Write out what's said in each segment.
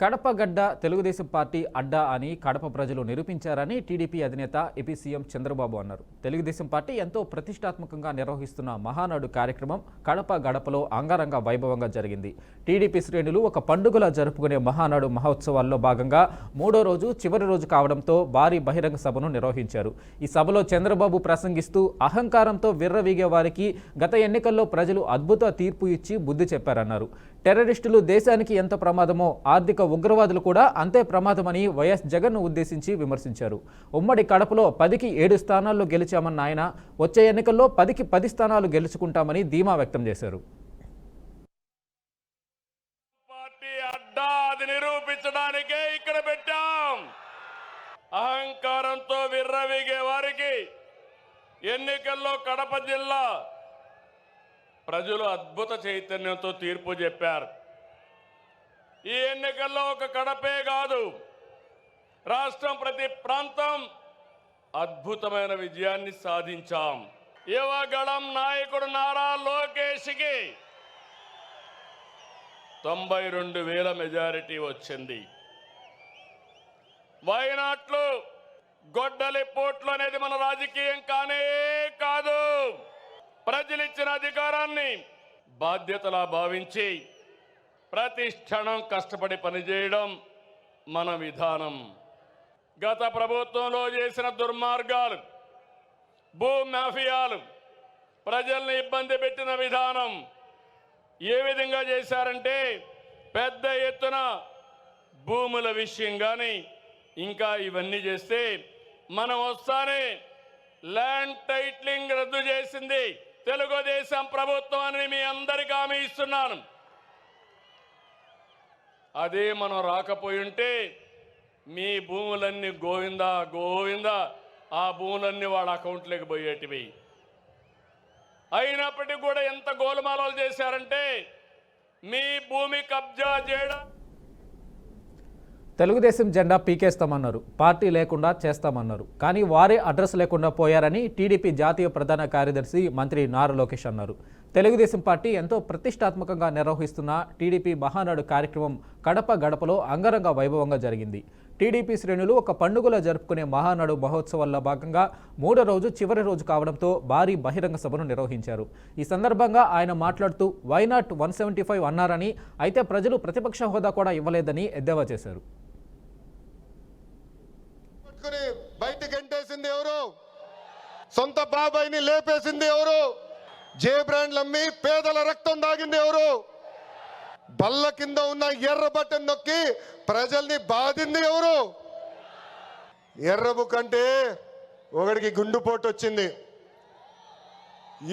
కడప గడ్డ తెలుగుదేశం పార్టీ అడ్డా అని కడప ప్రజలు నిరూపించారని టీడీపీ అధినేత ఏపీ సీఎం చంద్రబాబు అన్నారు. తెలుగుదేశం పార్టీ ఎంతో ప్రతిష్టాత్మకంగా నిర్వహిస్తున్న మహానాడు కార్యక్రమం కడప గడపలో అంగరంగ వైభవంగా జరిగింది. టీడీపీ శ్రేణులు ఒక పండుగలా జరుపుకునే మహానాడు మహోత్సవాల్లో భాగంగా మూడో రోజు చివరి రోజు కావడంతో భారీ బహిరంగ సభను నిర్వహించారు. ఈ సభలో చంద్రబాబు ప్రసంగిస్తూ అహంకారంతో విర్రవీగే వారికి గత ఎన్నికల్లో ప్రజలు అద్భుత తీర్పు ఇచ్చి బుద్ధి చెప్పారన్నారు. టెర్రరిస్టులు దేశానికి ఎంత ప్రమాదమో ఆర్థిక ఉగ్రవాదులు కూడా అంతే ప్రమాదమని వైఎస్ జగన్ను ఉద్దేశించి విమర్శించారు. ఉమ్మడి కడపలో 10కి 7 స్థానాల్లో గెలిచామన్న ఆయన వచ్చే ఎన్నికల్లో 10కి 10 స్థానాలు గెలుచుకుంటామని ధీమా వ్యక్తం చేశారు. పార్టీ అడ్డా అది నిరూపించడానికే ఇక్కడ పెట్టాం. అహంకారంతో విర్రవీగే వారికి ఎన్నికల్లో కడప జిల్లా ప్రజలు అద్భుత చైతన్యంతో తీర్పు చెప్పారు. ఈ ఎన్నికల్లో ఒక కడపే కాదు, రాష్ట్రం ప్రతి ప్రాంతం అద్భుతమైన విజయాన్ని సాధించాం. యువగళం నాయకుడు నారా లోకేష్కి 92,000 మెజారిటీ వచ్చింది. వైనాట్లు గొడ్డలి పోట్లు అనేది మన రాజకీయం కానే కాదు. ప్రజలిచ్చిన అధికారాన్ని బాధ్యతలా భావించి ప్రతి క్షణం కష్టపడి పనిచేయడం మన విధానం. గత ప్రభుత్వంలో చేసిన దుర్మార్గాలు, భూ మాఫియాలు, ప్రజల్ని ఇబ్బంది పెట్టిన విధానం ఏ విధంగా చేశారంటే పెద్ద ఎత్తున భూముల విషయం కానీ ఇంకా ఇవన్నీ చేస్తే మనం వస్తానే ల్యాండ్ టైటిలింగ్ రద్దు చేసింది తెలుగుదేశం ప్రభుత్వం అని మీ అందరికీ హామీ ఇస్తున్నాను. అదే మనం రాకపోయి ఉంటే మీ భూములన్నీ గోవిందా గోవిందా ఆ భూములన్నీ వాళ్ళ అకౌంట్లోకి పోయేటివి. అయినప్పటికీ కూడా ఎంత గోలుమాలలు చేశారంటే మీ భూమి కబ్జా చేయడం. తెలుగుదేశం జెండా పీకేస్తామన్నారు, పార్టీ లేకుండా చేస్తామన్నారు. కానీ వారే అడ్రస్ లేకుండా పోయారని టీడీపీ జాతీయ ప్రధాన కార్యదర్శి మంత్రి నారా లోకేష్ అన్నారు. తెలుగుదేశం పార్టీ ఎంతో ప్రతిష్టాత్మకంగా నిర్వహిస్తున్న టీడీపీ మహానాడు కార్యక్రమం కడప గడపలో అంగరంగ వైభవంగా జరిగింది. టీడీపీ శ్రేణులు ఒక పండుగలో జరుపుకునే మహానాడు మహోత్సవాల్లో భాగంగా మూడో రోజు చివరి రోజు కావడంతో భారీ బహిరంగ సభను నిర్వహించారు. ఈ సందర్భంగా ఆయన మాట్లాడుతూ వైనాట్ 175 అన్నారని, అయితే ప్రజలు ప్రతిపక్ష హోదా కూడా ఇవ్వలేదని ఎద్దేవా చేశారు. బయటికి గంటేసింది ఎవరు? సొంత బాబాయిని లేపేసింది ఎవరు? జే బ్రాండ్లు అమ్మి పేదల రక్తం దాగింది ఎవరు? బల్ల కింద ఉన్న ఎర్ర బటన్ నొక్కి ప్రజల్ని బాధింది ఎవరు? ఎర్రబు కంటే ఒకడికి గుండుపోటు వచ్చింది.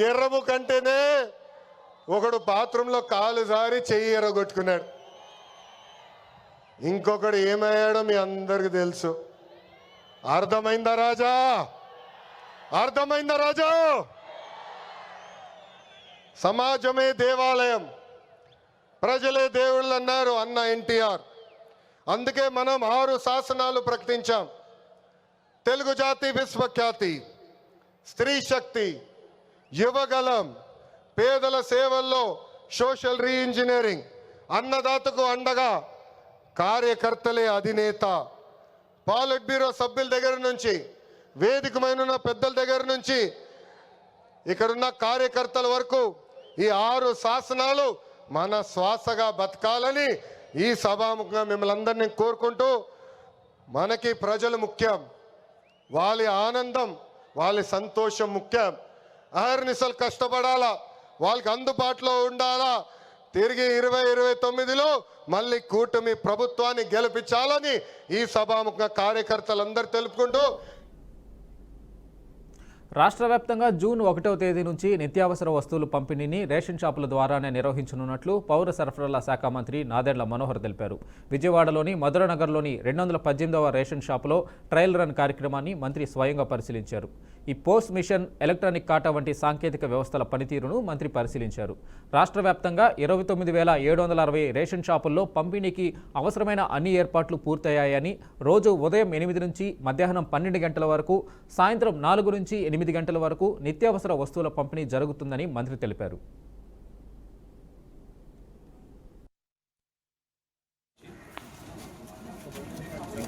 ఎర్రబు కంటేనే ఒకడు బాత్రూంలో కాలు జారి చెయ్యి ఎర్రగొట్టుకున్నాడు. ఇంకొకడు ఏమయ్యాడో మీ అందరికి తెలుసు. అర్థమైందా రాజా? అర్థమైందా రాజా? సమాజమే దేవాలయం, ప్రజలే దేవుళ్ళు అన్నారు అన్న ఎన్టీఆర్. అందుకే మనం 6 శాసనాలు ప్రకటించాం. తెలుగు జాతి విశ్వఖ్యాతి, స్త్రీ శక్తి, యువగలం, పేదల సేవల్లో సోషల్ రీఇంజనీరింగ్, అన్నదాతకు అండగా కార్యకర్తలే అధినేత. పాలిట్ బ్యూరో సభ్యుల దగ్గర నుంచి, వేదికమైన పెద్దల దగ్గర నుంచి ఇక్కడున్న కార్యకర్తల వరకు ఈ 6 శాసనాలు మన శ్వాసగా బతకాలని ఈ సభాముఖంగా మిమ్మల్ని అందరినీ కోరుకుంటూ, మనకి ప్రజలు ముఖ్యం, వాళ్ళ ఆనందం వాళ్ళ సంతోషం ముఖ్యం. అహర్నిశలు కష్టపడాలా, వాళ్ళకి అందుబాటులో ఉండాలా. తిరిగి 2029లో మళ్ళీ కూటమి ప్రభుత్వాన్ని గెలిపించాలని ఈ సభాముఖంగా కార్యకర్తలందరూ తెలుపుకుంటూ, రాష్ట్ర వ్యాప్తంగా జూన్ 1వ తేదీ నుంచి నిత్యావసర వస్తువుల పంపిణీని రేషన్ షాపుల ద్వారానే నిర్వహించనున్నట్లు పౌర సరఫరాల శాఖ మంత్రి నాదెండ్ల మనోహర్ తెలిపారు. విజయవాడలోని మధురనగర్లోని 218వ రేషన్ షాపులో ట్రయల్ రన్ కార్యక్రమాన్ని మంత్రి స్వయంగా పరిశీలించారు. ఈ పోస్ట్ మిషన్, ఎలక్ట్రానిక్ కాటా వంటి సాంకేతిక వ్యవస్థల పనితీరును మంత్రి పరిశీలించారు. రాష్ట్ర వ్యాప్తంగా 29,760 రేషన్ షాపుల్లో పంపిణీకి అవసరమైన అన్ని ఏర్పాట్లు పూర్తయ్యాయని, రోజు ఉదయం 8 నుంచి మధ్యాహ్నం 12 గంటల వరకు, సాయంత్రం 4 నుంచి 8 గంటల వరకు నిత్యావసర వస్తువుల పంపిణీ జరుగుతుందని మంత్రి తెలిపారు.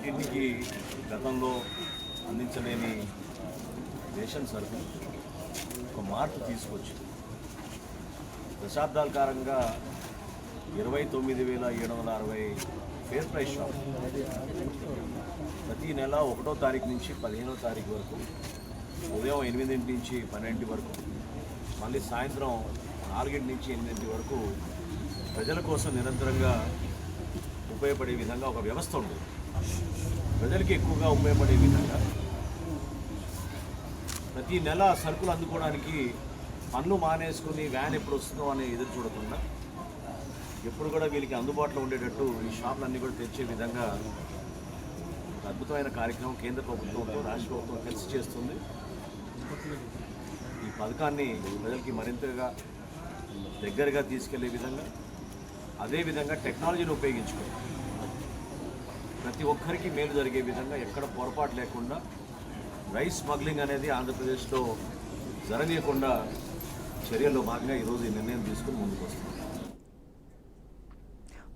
ఇంటింటికి గతంలో అందించలేని రేషన్ సరుకులు ఒక మార్పు తీసుకొచ్చి దశాబ్దాల కాలంగా 29,760 ఫేర్ ప్రైస్ షాప్ ప్రతి నెల 1వ తారీఖు నుంచి 15వ తారీఖు వరకు ఉదయం 8 నుంచి 12 వరకు మళ్ళీ సాయంత్రం 4 నుంచి 8 వరకు ప్రజల కోసం నిరంతరంగా ఉపయోగపడే విధంగా ఒక వ్యవస్థ ఉంది. ప్రజలకి ఎక్కువగా ఉపయోగపడే విధంగా ప్రతి నెల సరుకులు అందుకోవడానికి పనులు మానేసుకుని వ్యాన్ ఎప్పుడు వస్తుందో అని ఎదురు చూడకుండా ఎప్పుడు కూడా వీళ్ళకి అందుబాటులో ఉండేటట్టు ఈ షాపులన్నీ కూడా తెచ్చే విధంగా ఒక అద్భుతమైన కార్యక్రమం కేంద్ర ప్రభుత్వంతో రాష్ట్ర ప్రభుత్వం కలిసి చేస్తుంది. ఈ పథకాన్ని ప్రజలకి మరింతగా దగ్గరగా తీసుకెళ్లే విధంగా అదేవిధంగా టెక్నాలజీని ఉపయోగించుకొని ప్రతి ఒక్కరికి మేలు జరిగే విధంగా ఎక్కడ పొరపాటు లేకుండా రైస్ స్మగ్లింగ్ అనేది ఆంధ్రప్రదేశ్లో జరగకుండా చర్యల్లో భాగంగా ఈరోజు ఈ నిర్ణయం తీసుకుని ముందుకు వస్తున్నాం.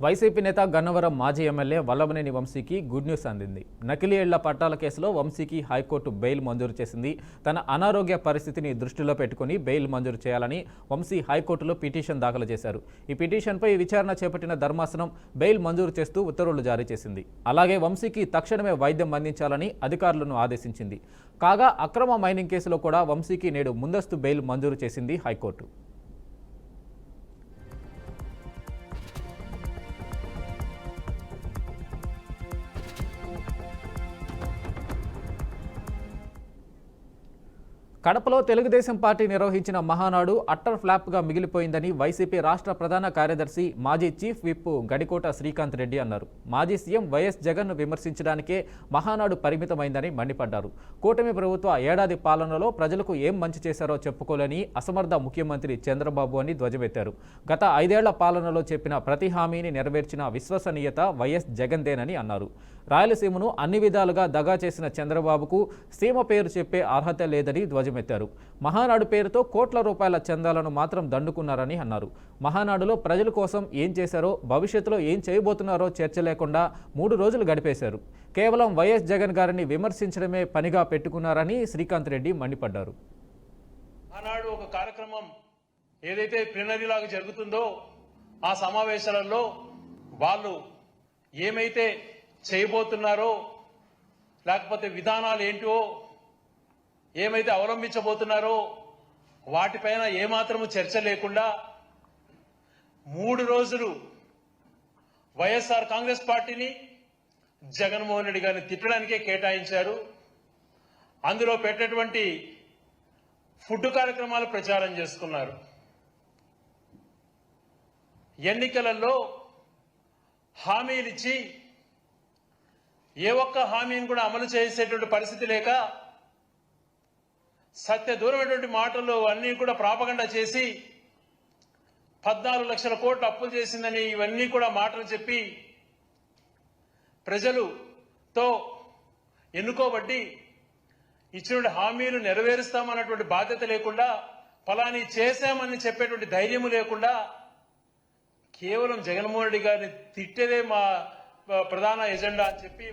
వైసీపీ నేత గన్నవరం మాజీ ఎమ్మెల్యే వల్లభనేని వంశీకి గుడ్ న్యూస్ అందింది. నకిలీ ఇళ్ల పట్టాల కేసులో వంశీకి హైకోర్టు బెయిల్ మంజూరు చేసింది. తన అనారోగ్య పరిస్థితిని దృష్టిలో పెట్టుకుని బెయిల్ మంజూరు చేయాలని వంశీ హైకోర్టులో పిటిషన్ దాఖలు చేశారు. ఈ పిటిషన్పై విచారణ చేపట్టిన ధర్మాసనం బెయిల్ మంజూరు చేస్తూ ఉత్తర్వులు జారీ చేసింది. అలాగే వంశీకి తక్షణమే వైద్యం అందించాలని అధికారులను ఆదేశించింది. కాగా అక్రమ మైనింగ్ కేసులో కూడా వంశీకి నేడు ముందస్తు బెయిల్ మంజూరు చేసింది హైకోర్టు. కడపలో తెలుగుదేశం పార్టీ నిర్వహించిన మహానాడు అట్టర్ ఫ్లాప్గా మిగిలిపోయిందని వైసీపీ రాష్ట్ర ప్రధాన కార్యదర్శి మాజీ చీఫ్ విప్ గడికోట శ్రీకాంత్ రెడ్డి అన్నారు. మాజీ సీఎం వైఎస్ జగన్ను విమర్శించడానికే మహానాడు పరిమితమైందని మండిపడ్డారు. కూటమి ప్రభుత్వ ఏడాది పాలనలో ప్రజలకు ఏం మంచి చేశారో చెప్పుకోలేని అసమర్థ ముఖ్యమంత్రి చంద్రబాబు అని ధ్వజమెత్తారు. గత 5 ఏళ్ల పాలనలో చెప్పిన ప్రతి హామీని నెరవేర్చిన విశ్వసనీయత వైఎస్ జగన్దేనని అన్నారు. రాయలసీమను అన్ని విధాలుగా దగా చేసిన చంద్రబాబుకు సీమ పేరు చెప్పే అర్హత లేదని ధ్వజమెత్తారు. మహానాడు పేరుతో కోట్ల రూపాయల చందాలను మాత్రం దండుకున్నారని అన్నారు. మహానాడులో ప్రజల కోసం ఏం చేశారో, భవిష్యత్తులో ఏం చేయబోతున్నారో చర్చ లేకుండా 3 రోజులు గడిపేశారు. కేవలం వైఎస్ జగన్ గారిని విమర్శించడమే పనిగా పెట్టుకున్నారని శ్రీకాంత్ రెడ్డి మండిపడ్డారు. మహానాడు ఒక కార్యక్రమం ఏదైతే ప్లీనరీలాగా జరుగుతుందో ఆ సమావేశాలలో వాళ్ళు ఏమైతే చేయబోతున్నారో, లేకపోతే విధానాలు ఏంటో, ఏమైతే అవలంబించబోతున్నారో వాటిపైన ఏమాత్రము చర్చ లేకుండా 3 రోజులు వైఎస్ఆర్ కాంగ్రెస్ పార్టీని, జగన్మోహన్ రెడ్డి గారిని తిట్టడానికే కేటాయించారు. అందులో పెట్టినటువంటి ఫుడ్ కార్యక్రమాలు ప్రచారం చేసుకున్నారు. ఎన్నికలలో హామీలిచ్చి ఏ ఒక్క హామీని కూడా అమలు చేసేటువంటి పరిస్థితి లేక సత్య దూరమైనటువంటి మాటలు అన్నీ కూడా ప్రాపగండా చేసి 14 లక్షల కోట్లు అప్పులు చేసిందని ఇవన్నీ కూడా మాటలు చెప్పి ప్రజలతో ఎన్నుకోబట్టి ఇచ్చిన హామీలు నెరవేరుస్తామన్నటువంటి బాధ్యత లేకుండా, ఫలాని చేశామని చెప్పేటువంటి ధైర్యము లేకుండా కేవలం జగన్మోహన్ రెడ్డి గారిని తిట్టేదే మా ప్రధాన ఎజెండా అని చెప్పి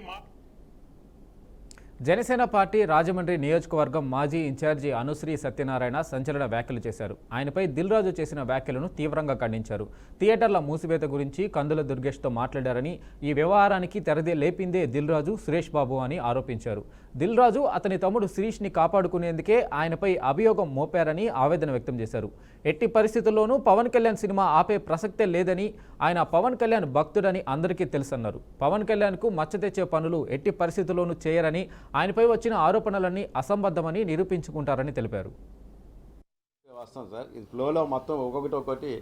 జనసేన పార్టీ రాజమండ్రి నియోజకవర్గం మాజీ ఇన్ఛార్జి అనుశ్రీ సత్యనారాయణ సంచలన వ్యాఖ్యలు చేశారు. ఆయనపై దిల్ రాజు చేసిన వ్యాఖ్యలను తీవ్రంగా ఖండించారు. థియేటర్ల మూసివేత గురించి కందుల దుర్గేష్తో మాట్లాడారని, ఈ వ్యవహారానికి తెరదే లేపిందే దిల్ రాజు, సురేష్ బాబు అని ఆరోపించారు. దిల్ రాజు అతని తమ్ముడు శిరీష్ని కాపాడుకునేందుకే ఆయనపై అభియోగం మోపారని ఆవేదన వ్యక్తం చేశారు. ఎట్టి పరిస్థితుల్లోనూ పవన్ కళ్యాణ్ సినిమా ఆపే ప్రసక్తే లేదని, ఆయన పవన్ కళ్యాణ్ భక్తుడని అందరికీ తెలుసన్నారు. పవన్ కళ్యాణ్కు మచ్చ తెచ్చే పనులు ఎట్టి పరిస్థితుల్లోనూ చేయరని, ఆయనపై వచ్చిన ఆరోపణలన్నీ అసంబద్ధమని నిరూపించుకుంటారని తెలిపారు. వస్తాం సార్, ఇది ఫ్లోలో మొత్తం ఒక్కొక్కటి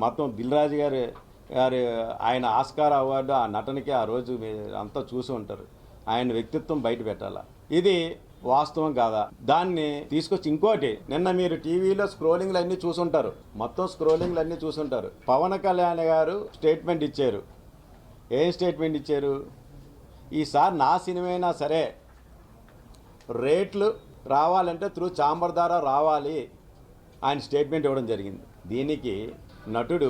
మొత్తం దిల్ రాజు గారు ఆయన ఆస్కార్ అవార్డు ఆ నటనకి ఆ రోజు అంతా చూసి ఉంటారు. ఆయన వ్యక్తిత్వం బయట పెట్టాలా, ఇది వాస్తవం కాదా, దాన్ని తీసుకొచ్చి ఇంకోటి నిన్న మీరు టీవీలో స్క్రోలింగ్లు అన్నీ చూసుంటారు, మొత్తం స్క్రోలింగ్లు అన్నీ చూసుంటారు. పవన్ కళ్యాణ్ గారు స్టేట్మెంట్ ఇచ్చారు. ఏం స్టేట్మెంట్ ఇచ్చారు? ఈసారి నా సినిమా అయినా సరే రేట్లు రావాలంటే త్రూ ఛాంబర్ ద్వారా రావాలి ఆయన స్టేట్మెంట్ ఇవ్వడం జరిగింది. దీనికి నటుడు,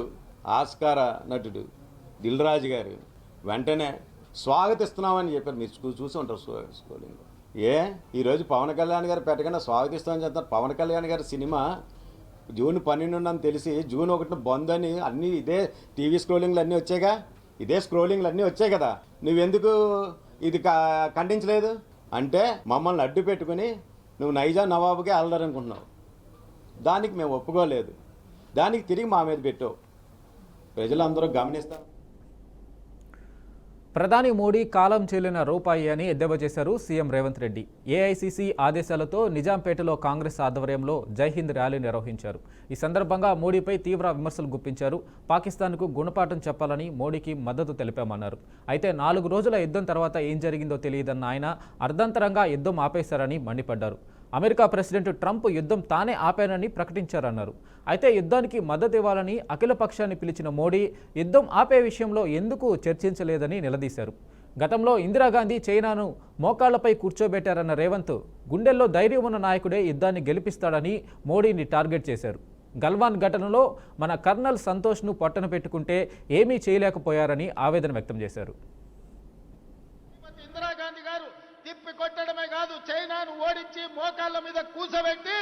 ఆస్కార నటుడు దిల్ రాజు గారు వెంటనే స్వాగతిస్తున్నామని చెప్పారు. మీరు చూసి ఉంటారు స్క్రోలింగ్. ఈరోజు పవన్ కళ్యాణ్ గారు పెట్టకుండా స్వాగతిస్తామని చెప్తారు. పవన్ కళ్యాణ్ గారి సినిమా జూన్ 12 అని తెలిసి జూన్ 1 బంద్ అని అన్నీ ఇదే టీవీ స్క్రోలింగ్లు అన్నీ వచ్చాయిగా, ఇదే స్క్రోలింగ్లు అన్నీ వచ్చాయి కదా, నువ్వెందుకు ఇది ఖండించలేదు? అంటే మమ్మల్ని అడ్డు పెట్టుకుని నువ్వు నైజాం నవాబుకే వెళ్ళాలనుకుంటున్నావు. దానికి మేము ఒప్పుకోలేదు. దానికి తిరిగి మా మీద పెట్టావు. ప్రజలందరూ గమనిస్తారు. ప్రధాని మోడీ కాలం చెల్లిన రూపాయి అని ఎద్దేవా చేశారు సీఎం రేవంత్ రెడ్డి. ఏఐసీసీ ఆదేశాలతో నిజాంపేటలో కాంగ్రెస్ ఆధ్వర్యంలో జైహింద్ ర్యాలీ నిర్వహించారు. ఈ సందర్భంగా మోడీపై తీవ్ర విమర్శలు గుప్పించారు. పాకిస్తాన్కు గుణపాఠం చెప్పాలని మోడీకి మద్దతు తెలిపామన్నారు. అయితే 4 రోజుల యుద్ధం తర్వాత ఏం జరిగిందో తెలియదన్న ఆయన అర్ధంతరంగా యుద్ధం ఆపేశారని మండిపడ్డారు. అమెరికా ప్రెసిడెంట్ ట్రంప్ యుద్ధం తానే ఆపానని ప్రకటించారన్నారు. అయితే యుద్ధానికి మద్దతు ఇవ్వాలని అఖిల పక్షాన్ని పిలిచిన మోడీ యుద్ధం ఆపే విషయంలో ఎందుకు చర్చించలేదని నిలదీశారు. గతంలో ఇందిరాగాంధీ చైనాను మోకాళ్లపై కూర్చోబెట్టారన్న రేవంత్ గుండెల్లో ధైర్యం ఉన్న నాయకుడే యుద్ధాన్ని గెలిపిస్తాడని మోడీని టార్గెట్ చేశారు. గల్వాన్ ఘటనలో మన కర్నల్ సంతోష్ను పట్టన పెట్టుకుంటే ఏమీ చేయలేకపోయారని ఆవేదన వ్యక్తం చేశారు. ఇందిరాగాంధీ గారు తిప్పి కొట్టడమే కాదు, చైనాను ఓడించి మోకాళ్ళ మీద కూసబెట్టి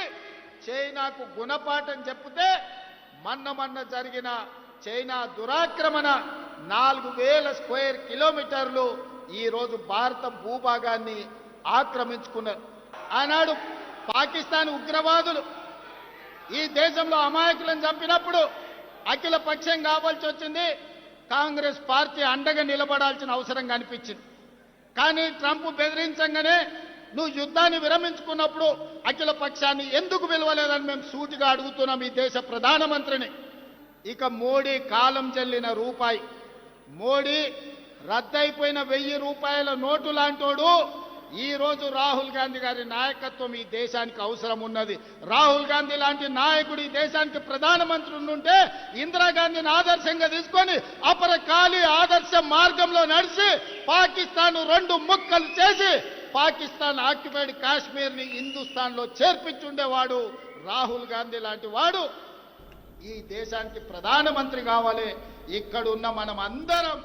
చైనాకు గుణపాఠం చెప్తే మొన్న జరిగిన చైనా దురాక్రమణ 4000 స్క్వేర్ కిలోమీటర్లు ఈరోజు భారత భూభాగాన్ని ఆక్రమించుకున్నారు. ఆనాడు పాకిస్తాన్ ఉగ్రవాదులు ఈ దేశంలో అమాయకులను చంపినప్పుడు అఖిల పక్షం కావాల్సి వచ్చింది. కాంగ్రెస్ పార్టీ అండగా నిలబడాల్సిన అవసరం కనిపించింది. కానీ ట్రంప్ బెదిరించగానే నువ్వు యుద్ధాన్ని విరమించుకున్నప్పుడు అఖిల పక్షాన్ని ఎందుకు పిలవలేదని మేము సూటిగా అడుగుతున్నాం ఈ దేశ ప్రధానమంత్రిని. ఇక మోడీ కాలం చెల్లిన రూపాయి, మోడీ రద్దయిపోయిన 1000 రూపాయల నోటు లాంటోడు. ఈ రోజు రాహుల్ గాంధీ గారి నాయకత్వం ఈ దేశానికి అవసరం ఉన్నది. రాహుల్ గాంధీ లాంటి నాయకుడు ఈ దేశానికి ప్రధానమంత్రి ఉంటే ఇందిరాగాంధీని ఆదర్శంగా తీసుకొని అపరకాలి ఆదర్శ మార్గంలో నడిచి పాకిస్తాన్ 2 ముక్కలు చేసి పాకిస్తాన్ ఆక్యుపైడ్ కాశ్మీర్ని హిందుస్థాన్లో చేర్పించుండేవాడు రాహుల్ గాంధీ లాంటి వాడు ఈ దేశానికి ప్రధానమంత్రి కావాలి. ఇక్కడున్న మనం అందరం.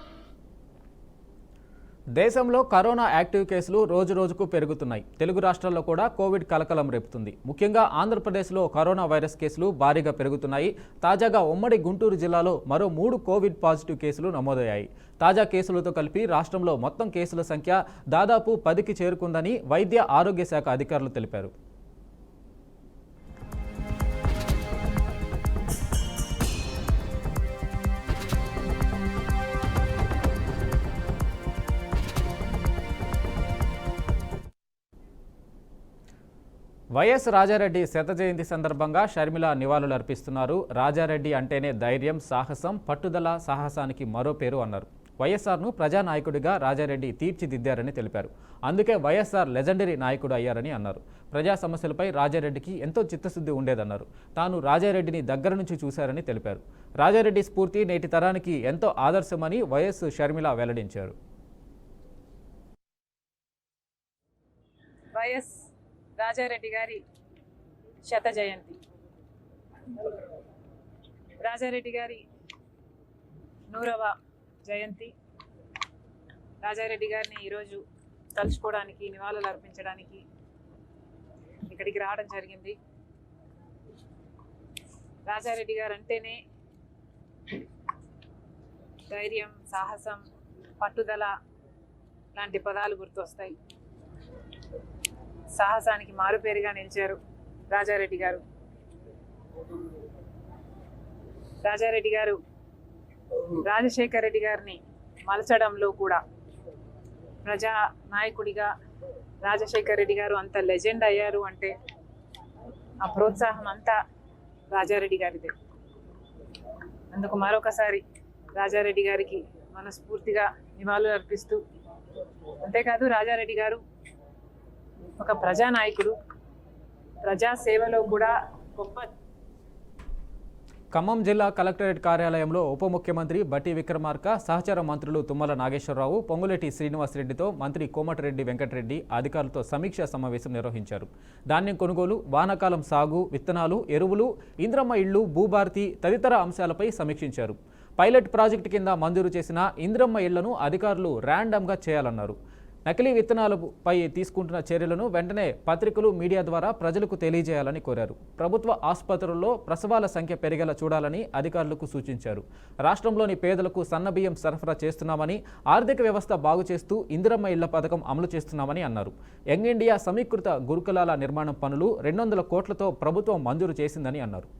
దేశంలో కరోనా యాక్టివ్ కేసులు రోజురోజుకు పెరుగుతున్నాయి. తెలుగు రాష్ట్రాల్లో కూడా కోవిడ్ కలకలం రేపుతుంది. ముఖ్యంగా ఆంధ్రప్రదేశ్లో కరోనా వైరస్ కేసులు భారీగా పెరుగుతున్నాయి. తాజాగా ఉమ్మడి గుంటూరు జిల్లాలో మరో 3 కోవిడ్ పాజిటివ్ కేసులు నమోదయ్యాయి. తాజా కేసులతో కలిపి రాష్ట్రంలో మొత్తం కేసుల సంఖ్య దాదాపు 10కి చేరుకుందని వైద్య ఆరోగ్య శాఖ అధికారులు తెలిపారు. వైఎస్ రాజారెడ్డి శత జయంతి సందర్భంగా షర్మిల నివాళులు అర్పిస్తున్నారు. రాజారెడ్డి అంటేనే ధైర్యం, సాహసం, పట్టుదల, సాహసానికి మరో పేరు అన్నారు. వైఎస్ఆర్ను ప్రజానాయకుడిగా రాజారెడ్డి తీర్చిదిద్దారని తెలిపారు. అందుకే వైఎస్ఆర్ లెజెండరీ నాయకుడు అయ్యారని అన్నారు. ప్రజా సమస్యలపై రాజారెడ్డికి ఎంతో చిత్తశుద్ధి ఉండేదన్నారు. తాను రాజారెడ్డిని దగ్గర నుంచి చూశారని తెలిపారు. రాజారెడ్డి స్ఫూర్తి నేటి తరానికి ఎంతో ఆదర్శమని వైఎస్ షర్మిల వెల్లడించారు. వైఎస్ రాజారెడ్డి గారి శత జయంతి, రాజారెడ్డి గారి 100వ జయంతి. రాజారెడ్డి గారిని ఈరోజు తలుచుకోవడానికి, నివాళులు అర్పించడానికి ఇక్కడికి రావడం జరిగింది. రాజారెడ్డి గారు అంటేనే ధైర్యం, సాహసం, పట్టుదల లాంటి పదాలు గుర్తొస్తాయి. సాహసానికి మారుపేరుగా నిలిచారు రాజారెడ్డి గారు. రాజారెడ్డి గారు రాజశేఖర్ రెడ్డి గారిని మలచడంలో కూడా ప్రజా నాయకుడిగా రాజశేఖర్ రెడ్డి గారు అంత లెజెండ్ అయ్యారు అంటే ఆ ప్రోత్సాహం అంతా రాజారెడ్డి గారిదే. అందుకు మరొకసారి రాజారెడ్డి గారికి మనస్ఫూర్తిగా నివాళులు అర్పిస్తూ, అంతేకాదు రాజారెడ్డి గారు ఒక ప్రజానాయకుడు, ప్రజా సేవలో కూడా గొప్ప. ఖమ్మం జిల్లా కలెక్టరేట్ కార్యాలయంలో ఉప ముఖ్యమంత్రి బట్టి విక్రమార్క, సహచర మంత్రులు తుమ్మల నాగేశ్వరరావు, పొంగులేటి శ్రీనివాసరెడ్డితో మంత్రి కోమటిరెడ్డి వెంకటరెడ్డి అధికారులతో సమీక్షా సమావేశం నిర్వహించారు. ధాన్యం కొనుగోలు, వానాకాలం సాగు, విత్తనాలు, ఎరువులు, ఇంద్రమ్మ ఇళ్లు, భూభారతి తదితర అంశాలపై సమీక్షించారు. పైలట్ ప్రాజెక్టు కింద మంజూరు చేసిన ఇందిరమ్మ ఇళ్లను అధికారులు ర్యాండమ్గా చేయాలన్నారు. నకిలీ విత్తనాలపై తీసుకుంటున్న చర్యలను వెంటనే పత్రికలు, మీడియా ద్వారా ప్రజలకు తెలియజేయాలని కోరారు. ప్రభుత్వ ఆసుపత్రుల్లో ప్రసవాల సంఖ్య పెరిగేలా చూడాలని అధికారులకు సూచించారు. రాష్ట్రంలోని పేదలకు సన్నబియ్యం సరఫరా చేస్తున్నామని, ఆర్థిక వ్యవస్థ బాగు చేస్తూ ఇందిరమ్మ ఇళ్ల పథకం అమలు చేస్తున్నామని అన్నారు. యంగ్ ఇండియా సమీకృత గురుకులాల నిర్మాణం పనులు 200 కోట్లతో ప్రభుత్వం మంజూరు చేసిందని అన్నారు.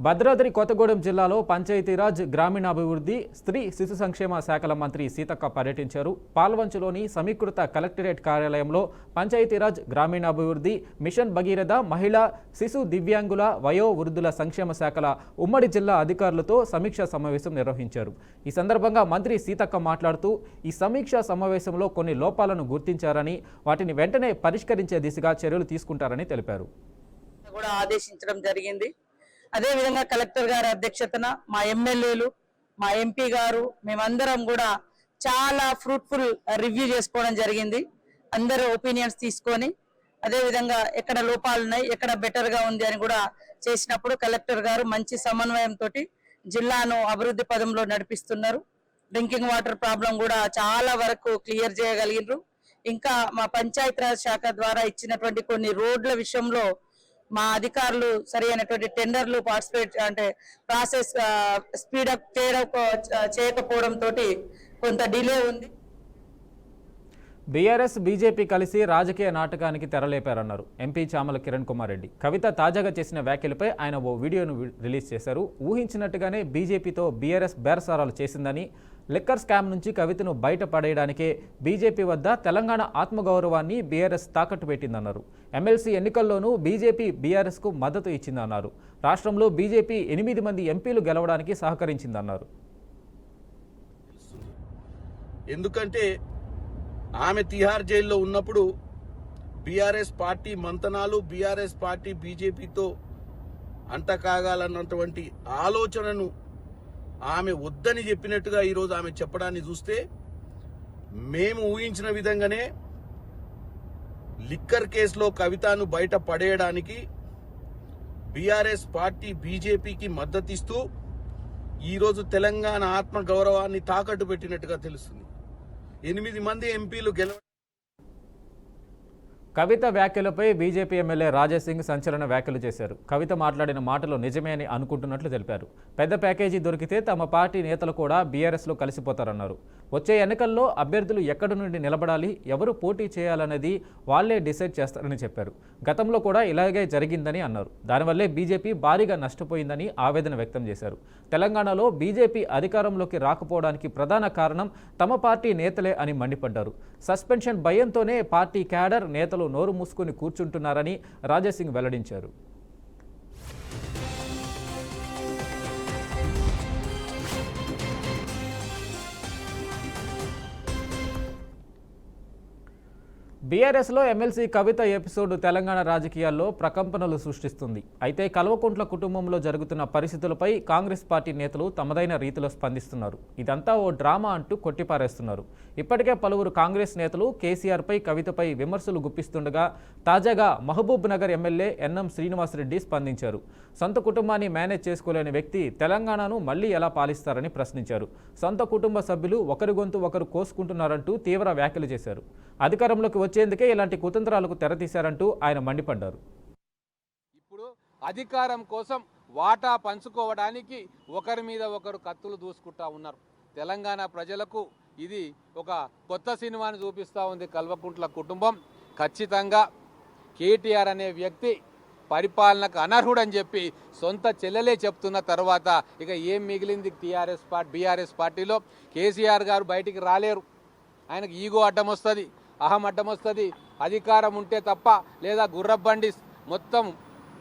భద్రాద్రి కొత్తగూడెం జిల్లాలో పంచాయతీరాజ్, గ్రామీణాభివృద్ధి, స్త్రీ శిశు సంక్షేమ శాఖల మంత్రి సీతక్క పర్యటించారు. పాల్వంచులోని సమీకృత కలెక్టరేట్ కార్యాలయంలో పంచాయతీరాజ్, గ్రామీణాభివృద్ధి, మిషన్ భగీరథ, మహిళా, శిశు, దివ్యాంగుల, వయో వృద్ధుల సంక్షేమ శాఖల ఉమ్మడి జిల్లా అధికారులతో సమీక్షా సమావేశం నిర్వహించారు. ఈ సందర్భంగా మంత్రి సీతక్క మాట్లాడుతూ ఈ సమీక్షా సమావేశంలో కొన్ని లోపాలను గుర్తించారని, వాటిని వెంటనే పరిష్కరించే దిశగా చర్యలు తీసుకుంటారని తెలిపారు. కూడా ఆదేశించడం జరిగింది. అదేవిధంగా కలెక్టర్ గారి అధ్యక్షతన మా ఎమ్మెల్యేలు, మా ఎంపీ గారు, మేమందరం కూడా చాలా ఫ్రూట్ఫుల్ రివ్యూ చేసుకోవడం జరిగింది. అందరూ ఒపీనియన్స్ తీసుకొని అదేవిధంగా ఎక్కడ లోపాలు ఉన్నాయి, ఎక్కడ బెటర్గా ఉంది అని కూడా చేసినప్పుడు కలెక్టర్ గారు మంచి సమన్వయంతో జిల్లాను అభివృద్ధి పదంలో నడిపిస్తున్నారు. డ్రింకింగ్ వాటర్ ప్రాబ్లం కూడా చాలా వరకు క్లియర్ చేయగలిగినారు. ఇంకా మా పంచాయతీరాజ్ శాఖ ద్వారా ఇచ్చినటువంటి కొన్ని రోడ్ల విషయంలో మా అధికారులు సరైనటువంటి టెండర్లు పార్టిసిపేట్ అంటే ప్రాసెస్ స్పీడప్ చేయకపోవడంతో కొంత డిలే ఉంది. బీఆర్ఎస్, బీజేపీ కలిసి రాజకీయ నాటకానికి తెరలేపారన్నారు ఎంపీ చామల కిరణ్ కుమార్ రెడ్డి. కవిత తాజాగా చేసిన వ్యాఖ్యలపై ఆయన ఓ వీడియోను రిలీజ్ చేశారు. ఊహించినట్టుగానే బీజేపీతో బీఆర్ఎస్ బేరసారాలు చేసిందని, లిక్కర్ స్కామ్ నుంచి కవితను బయట పడేయడానికే బీజేపీ వద్ద తెలంగాణ ఆత్మగౌరవాన్ని బీఆర్ఎస్ తాకట్టు పెట్టిందన్నారు. ఎమ్మెల్సీ ఎన్నికల్లోనూ బీజేపీ బీఆర్ఎస్కు మద్దతు ఇచ్చిందన్నారు. రాష్ట్రంలో బీజేపీ 8 మంది ఎంపీలు గెలవడానికి సహకరించిందన్నారు. ఎందుకంటే ఆమె తిహార్ జైల్లో ఉన్నప్పుడు బీఆర్ఎస్ పార్టీ మంతనాలు, బీఆర్ఎస్ పార్టీ బీజేపీతో అంటకాగాలన్నటువంటి ఆలోచనను ఆమె వద్దని చెప్పినట్టుగా ఈరోజు ఆమె చెప్పడాన్ని చూస్తే మేము ఊహించిన విధంగానే లిక్కర్ కేసులో కవితను బయట పడేయడానికి బీఆర్ఎస్ పార్టీ బీజేపీకి మద్దతిస్తూ ఈరోజు తెలంగాణ ఆత్మ గౌరవాన్ని తాకట్టు పెట్టినట్టుగా తెలుస్తుంది. 8 మంది ఎంపీలు కవిత వ్యాఖ్యలపై బీజేపీ ఎమ్మెల్యే రాజాసింగ్ సంచలన వ్యాఖ్యలు చేశారు. కవిత మాట్లాడిన మాటలు నిజమే అని అనుకుంటున్నట్లు తెలిపారు. పెద్ద ప్యాకేజీ దొరికితే తమ పార్టీ నేతలు కూడా బీఆర్ఎస్లో కలిసిపోతారన్నారు. వచ్చే ఎన్నికల్లో అభ్యర్థులు ఎక్కడి నుండి నిలబడాలి, ఎవరు పోటీ చేయాలనేది వాళ్లే డిసైడ్ చేస్తారని చెప్పారు. గతంలో కూడా ఇలాగే జరిగిందని అన్నారు. దానివల్లే బీజేపీ భారీగా నష్టపోయిందని ఆవేదన వ్యక్తం చేశారు. తెలంగాణలో బీజేపీ అధికారంలోకి రాకపోవడానికి ప్రధాన కారణం తమ పార్టీ నేతలే అని మండిపడ్డారు. సస్పెన్షన్ భయంతోనే పార్టీ క్యాడర్ నేతలు నోరు మూసుకుని కూర్చుంటున్నారని రాజాసింగ్ వెల్లడించారు. బీఆర్ఎస్లో ఎమ్మెల్సీ కవిత ఎపిసోడ్ తెలంగాణ రాజకీయాల్లో ప్రకంపనలు సృష్టిస్తుంది. అయితే కల్వకుంట్ల కుటుంబంలో జరుగుతున్న పరిస్థితులపై కాంగ్రెస్ పార్టీ నేతలు తమదైన రీతిలో స్పందిస్తున్నారు. ఇదంతా ఓ డ్రామా అంటూ కొట్టిపారేస్తున్నారు. ఇప్పటికే పలువురు కాంగ్రెస్ నేతలు కేసీఆర్పై, కవితపై విమర్శలు గుప్పిస్తుండగా తాజాగా మహబూబ్ నగర్ ఎమ్మెల్యే ఎన్ఎం శ్రీనివాసరెడ్డి స్పందించారు. సొంత కుటుంబాన్ని మేనేజ్ చేసుకోలేని వ్యక్తి తెలంగాణను మళ్లీ ఎలా పాలిస్తారని ప్రశ్నించారు. సొంత కుటుంబ సభ్యులు ఒకరి గొంతు ఒకరు కోసుకుంటున్నారంటూ తీవ్ర వ్యాఖ్యలు చేశారు. అధికారంలోకి వచ్చేందుకే ఇలాంటి కుతంత్రాలకు తెరతీశారంటూ ఆయన మండిపడ్డారు. ఇప్పుడు అధికారం కోసం వాటా పంచుకోవడానికి ఒకరి మీద ఒకరు కత్తులు దూసుకుంటా ఉన్నారు. తెలంగాణ ప్రజలకు ఇది ఒక కొత్త సినిమాని చూపిస్తూ ఉంది. కల్వకుంట్ల కుటుంబం ఖచ్చితంగా కేటీఆర్ అనే వ్యక్తి పరిపాలనకు అనర్హుడని చెప్పి సొంత చెల్లెలే చెప్తున్న తర్వాత ఇక ఏం మిగిలింది బీఆర్ఎస్ పార్టీలో? కేసీఆర్ గారు బయటికి రాలేరు. ఆయనకు ఈగో అడ్డం వస్తుంది, అహం అడ్డం వస్తుంది. అధికారం ఉంటే తప్ప, లేదా గుర్రబండి మొత్తం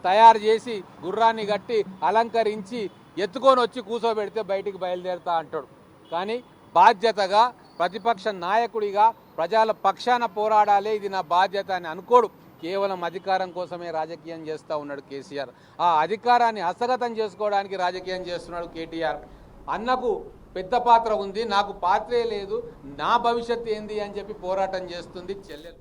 తయారు చేసి గుర్రాన్ని కట్టి అలంకరించి ఎత్తుకొని వచ్చి కూర్చోబెడితే బయటికి బయలుదేరుతా అంటాడు. కానీ బాధ్యతగా ప్రతిపక్ష నాయకుడిగా ప్రజల పక్షాన పోరాడాలి, ఇది నా బాధ్యత అని అనుకోడు. కేవలం అధికారం కోసమే రాజకీయం చేస్తూ ఉన్నాడు కేసీఆర్. ఆ అధికారాన్ని హస్తగతం చేసుకోవడానికి రాజకీయం చేస్తున్నాడు కేటీఆర్. అన్నకు పెద్ద పాత్ర ఉంది, నాకు పాత్రే లేదు, నా భవిష్యత్తు ఏంది అని చెప్పి పోరాటం చేస్తుంది చెల్లెలు.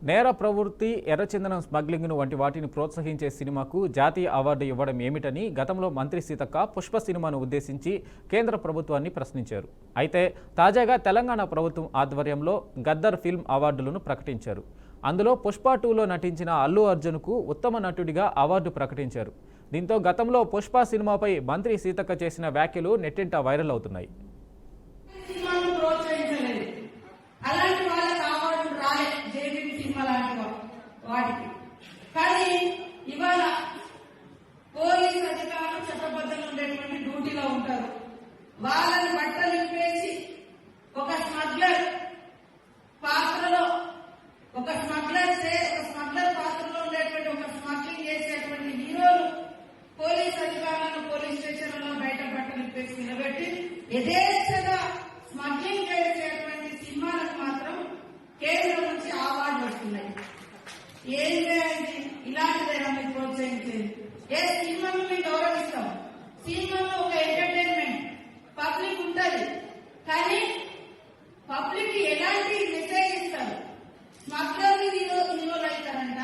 నేర ప్రవృత్తి, ఎర్రచందనం స్మగ్లింగ్ను వంటి వాటిని ప్రోత్సహించే సినిమాకు జాతీయ అవార్డు ఇవ్వడం ఏమిటని గతంలో మంత్రి సీతక్క పుష్ప సినిమాను ఉద్దేశించి కేంద్ర ప్రభుత్వాన్ని ప్రశ్నించారు. అయితే తాజాగా తెలంగాణ ప్రభుత్వం ఆధ్వర్యంలో గద్దర్ ఫిల్మ్ అవార్డులను ప్రకటించారు. అందులో పుష్ప 2లో నటించిన అల్లు అర్జున్కు ఉత్తమ నటుడిగా అవార్డు ప్రకటించారు. దీంతో గతంలో పుష్ప సినిమాపై మంత్రి సీతక్క చేసిన వ్యాఖ్యలు నెట్టింట వైరల్ అవుతున్నాయి. అలాంటి వాళ్ళకి అవార్డులు రాలే, జేబీ సినిమా లాంటి వాటికి. కానీ ఇవాళ పోలీసు అధికారులు చట్టబద్ధంగా ఉండేటువంటి డ్యూటీలో ఉంటారు. వాళ్ళని బట్టలు ఇప్పేసి ఒక స్మగ్లర్ పాత్రలో స్మగ్లర్ పాత్రలో ఉండేటువంటి ఒక స్మగ్లింగ్ చేసేటువంటి హీరోలు పోలీసు అధికారులను పోలీస్ స్టేషన్లలో బయట బట్టలు ఇప్పేసి నిలబెట్టి యథేచ్ఛగా స్మగ్లింగ్ చేసేటువంటి సినిమాలకు మాత్రం కేంద్రం నుంచి అవార్డులు వస్తున్నాయి. ఏంటి ఇలాంటిదైనా మీరు ప్రోత్సహించేది? ఏ సినిమాను మేము గౌరవిస్తాం. సినిమాలో ఒక ఎంటర్టైన్మెంట్ పబ్లిక్ ఉంటది, కానీ పబ్లిక్ ఎలాంటి మెసేజ్ ఇస్తారు? స్మగ్లర్ని హీరోలు అవుతారంట,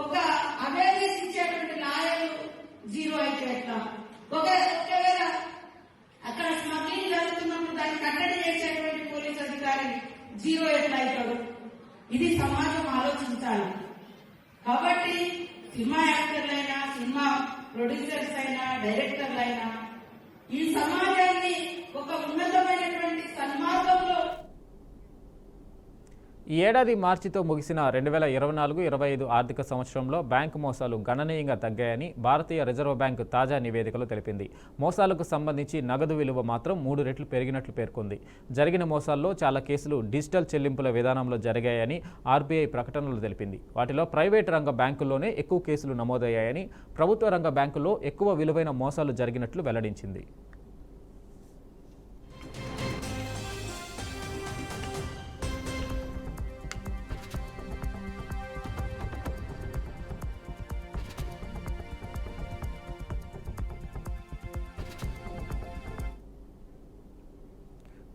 ఒక అవేర్నెస్ ఇచ్చేటువంటి లాయర్లు జీరో అయితే ఎట్లా? ఒకవేళ అక్కడ స్మగ్లింగ్ జరుగుతున్నప్పుడు దాన్ని కట్టడి చేసేటువంటి పోలీస్ అధికారి జీరో ఎట్లా అవుతాడు? ఇది సమాజం ఆలోచించాలి. కాబట్టి సినిమా యాక్టర్లైనా, సినిమా ప్రొడ్యూసర్స్ అయినా, డైరెక్టర్లైనా ఈ సమాజాన్ని ఒక ఉన్నతమైనటువంటి సన్మార్గంలో ఈ ఏడాది మార్చితో ముగిసిన 2024-25 ఆర్థిక సంవత్సరంలో బ్యాంకు మోసాలు గణనీయంగా తగ్గాయని భారతీయ రిజర్వ్ బ్యాంకు తాజా నివేదికలో తెలిపింది. మోసాలకు సంబంధించి నగదు విలువ మాత్రం 3 రెట్లు పెరిగినట్లు పేర్కొంది. జరిగిన మోసాల్లో చాలా కేసులు డిజిటల్ చెల్లింపుల విధానంలో జరిగాయని ఆర్బీఐ ప్రకటనలో తెలిపింది. వాటిలో ప్రైవేటు రంగ బ్యాంకుల్లోనే ఎక్కువ కేసులు నమోదయ్యాయని, ప్రభుత్వ రంగ బ్యాంకుల్లో ఎక్కువ విలువైన మోసాలు జరిగినట్లు వెల్లడించింది.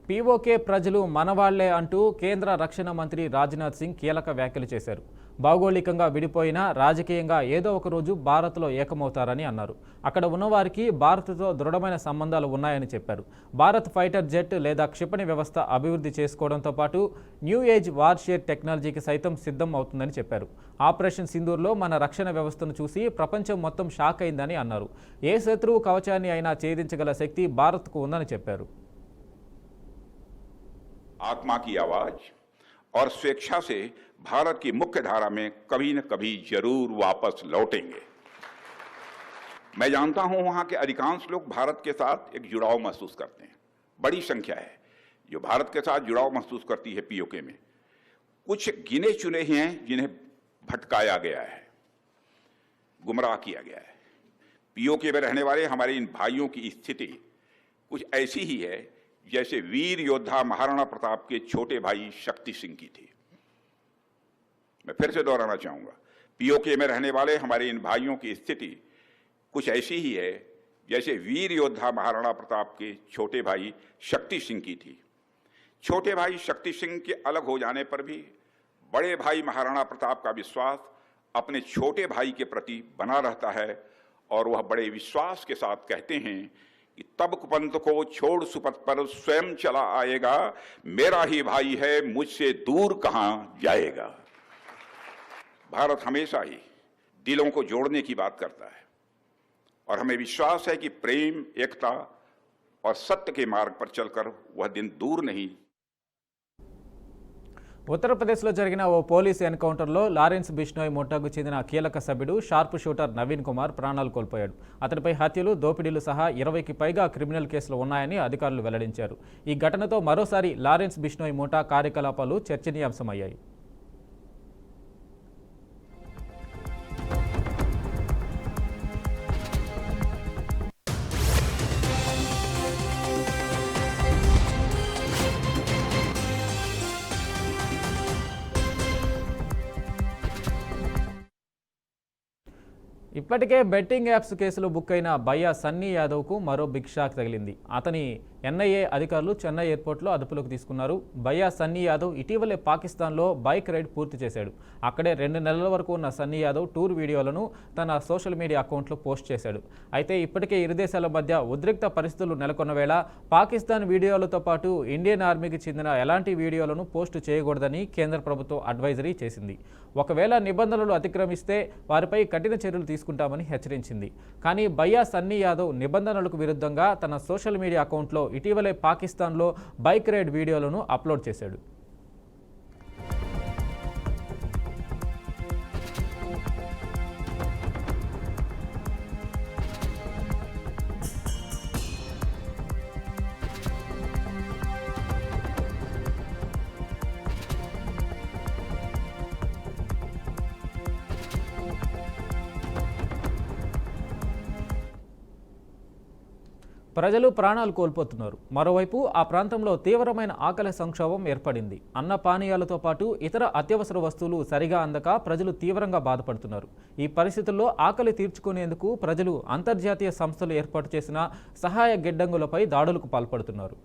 పీఓకే ప్రజలు మనవాళ్లే అంటూ కేంద్ర రక్షణ మంత్రి రాజ్నాథ్ సింగ్ కీలక వ్యాఖ్యలు చేశారు. భౌగోళికంగా విడిపోయినా రాజకీయంగా ఏదో ఒక రోజు భారత్లో ఏకమవుతారని అన్నారు. అక్కడ ఉన్నవారికి భారత్తో దృఢమైన సంబంధాలు ఉన్నాయని చెప్పారు. భారత్ ఫైటర్ జెట్ లేదా క్షిపణి వ్యవస్థ అభివృద్ధి చేసుకోవడంతో పాటు న్యూ ఏజ్ వార్షేర్ టెక్నాలజీకి సైతం సిద్ధం అవుతుందని చెప్పారు. ఆపరేషన్ సింధూర్లో మన రక్షణ వ్యవస్థను చూసి ప్రపంచం మొత్తం షాక్ అయిందని అన్నారు. ఏ శత్రువు కవచాన్ని అయినా ఛేదించగల శక్తి భారత్కు ఉందని చెప్పారు. आत्मा की आवाज और स्वेच्छा से भारत की मुख्य धारा में कभी न कभी जरूर वापस लौटेंगे। मैं जानता हूं वहां के अधिकांश लोग भारत के साथ एक जुड़ाव महसूस करते हैं। बड़ी संख्या है जो भारत के साथ जुड़ाव महसूस करती है। पीओके में कुछ गिने चुने ही हैं जिन्हें भटकाया गया है, गुमराह किया गया है। पीओके में रहने वाले हमारे इन भाइयों की स्थिति कुछ ऐसी ही है जैसे वीर योद्धा महाराणा प्रताप के छोटे भाई शक्ति सिंह की थी। मैं फिर से दोहराना चाहूंगा, पीओके में रहने वाले हमारे इन भाइयों की स्थिति कुछ ऐसी ही है जैसे वीर योद्धा महाराणा प्रताप के छोटे भाई शक्ति सिंह की थी। छोटे भाई शक्ति सिंह के अलग हो जाने पर भी बड़े भाई महाराणा प्रताप का विश्वास अपने छोटे भाई के प्रति बना रहता है और वह बड़े विश्वास के साथ कहते हैं कि तब कुपंत को छोड़ सुपथ पर स्वयं चला आएगा, मेरा ही भाई है मुझसे दूर कहां जाएगा। भारत हमेशा ही दिलों को जोड़ने की बात करता है और हमें विश्वास है कि प्रेम, एकता और सत्य के मार्ग पर चलकर वह दिन दूर नहीं। ఉత్తరప్రదేశ్లో జరిగిన ఓ పోలీసు ఎన్కౌంటర్లో లారెన్స్ బిష్నోయ్ ముఠాకు చెందిన కీలక సభ్యుడు షార్ప్ షూటర్ నవీన్ కుమార్ ప్రాణాలు కోల్పోయాడు. అతడిపై హత్యలు, దోపిడీలు సహా 20కి పైగా క్రిమినల్ కేసులు ఉన్నాయని అధికారులు వెల్లడించారు. ఈ ఘటనతో మరోసారి లారెన్స్ బిష్నోయ్ ముఠా కార్యకలాపాలు చర్చనీయాంశమయ్యాయి. ఇప్పటికే బెట్టింగ్ యాప్స్ కేసులో బుక్ అయిన భయ్యా సన్నీ యాదవ్కు మరో బిగ్ షాక్ తగిలింది. అతని ఎన్ఐఏ అధికారులు చెన్నై ఎయిర్పోర్ట్లో అదుపులోకి తీసుకున్నారు. భయ్యా సన్నీ యాదవ్ ఇటీవలే పాకిస్తాన్లో బైక్ రైడ్ పూర్తి చేశాడు. అక్కడే 2 నెలల వరకు ఉన్న సన్నీ యాదవ్ టూర్ వీడియోలను తన సోషల్ మీడియా అకౌంట్లో పోస్ట్ చేశాడు. అయితే ఇప్పటికే ఇరు దేశాల మధ్య ఉద్రిక్త పరిస్థితులు నెలకొన్న వేళ పాకిస్తాన్ వీడియోలతో పాటు ఇండియన్ ఆర్మీకి చెందిన ఎలాంటి వీడియోలను పోస్టు చేయకూడదని కేంద్ర ప్రభుత్వం అడ్వైజరీ చేసింది. ఒకవేళ నిబంధనలు అతిక్రమిస్తే వారిపై కఠిన చర్యలు తీసుకుంటామని హెచ్చరించింది. కానీ భయ్యా సన్నీ యాదవ్ నిబంధనలకు విరుద్ధంగా తన సోషల్ మీడియా అకౌంట్లో ఇటీవలే పాకిస్తాన్లో బైక్ రైడ్ వీడియోలను అప్లోడ్ చేశాడు. ప్రజలు ప్రాణాలు కోల్పోతున్నారు. మరోవైపు ఆ ప్రాంతంలో తీవ్రమైన ఆకలి సంక్షోభం ఏర్పడింది. అన్న పానీయాలతో పాటు ఇతర అత్యవసర వస్తువులు సరిగా అందక ప్రజలు తీవ్రంగా బాధపడుతున్నారు. ఈ పరిస్థితుల్లో ఆకలి తీర్చుకునేందుకు ప్రజలు అంతర్జాతీయ సంస్థలు ఏర్పాటు చేసిన సహాయ గిడ్డంగులపై దాడులకు పాల్పడుతున్నారు.